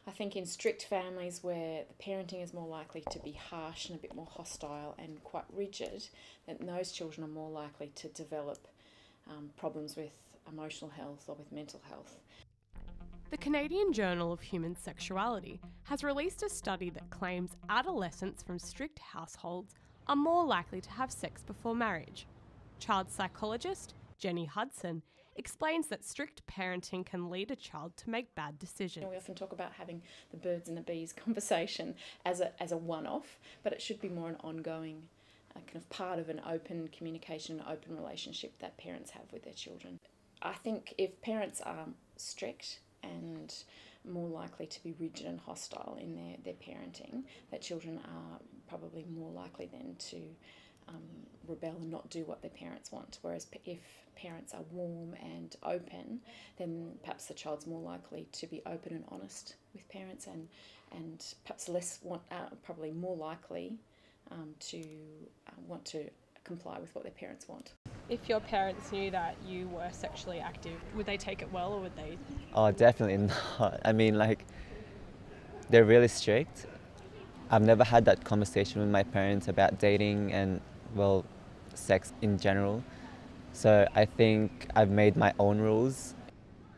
I think in strict families where the parenting is more likely to be harsh and a bit more hostile and quite rigid, then those children are more likely to develop problems with emotional health or with mental health. The Canadian Journal of Human Sexuality has released a study that claims adolescents from strict households are more likely to have sex before marriage. Child psychologist Jenny Hudson explains that strict parenting can lead a child to make bad decisions. We often talk about having the birds and the bees conversation as a one-off, but it should be more an ongoing kind of part of an open communication, open relationship that parents have with their children. I think if parents are strict and more likely to be rigid and hostile in their parenting, that children are probably more likely then to rebel and not do what their parents want. Whereas if parents are warm and open, then perhaps the child's more likely to be open and honest with parents, and perhaps probably more likely to want to comply with what their parents want. If your parents knew that you were sexually active, would they take it well, or would they? Oh, definitely not. I mean, like, they're really strict. I've never had that conversation with my parents about dating and, well, sex in general. So I think I've made my own rules.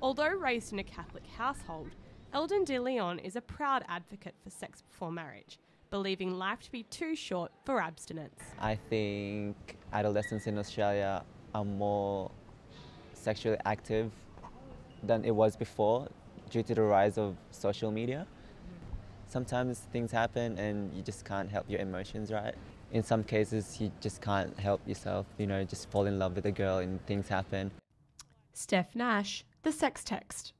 Although raised in a Catholic household, Eldon de Leon is a proud advocate for sex before marriage, believing life to be too short for abstinence. I think adolescents in Australia are more sexually active than it was before due to the rise of social media. Sometimes things happen and you just can't help your emotions, right? In some cases, you just can't help yourself, just fall in love with a girl and things happen. Steph Nash, The Sex Text.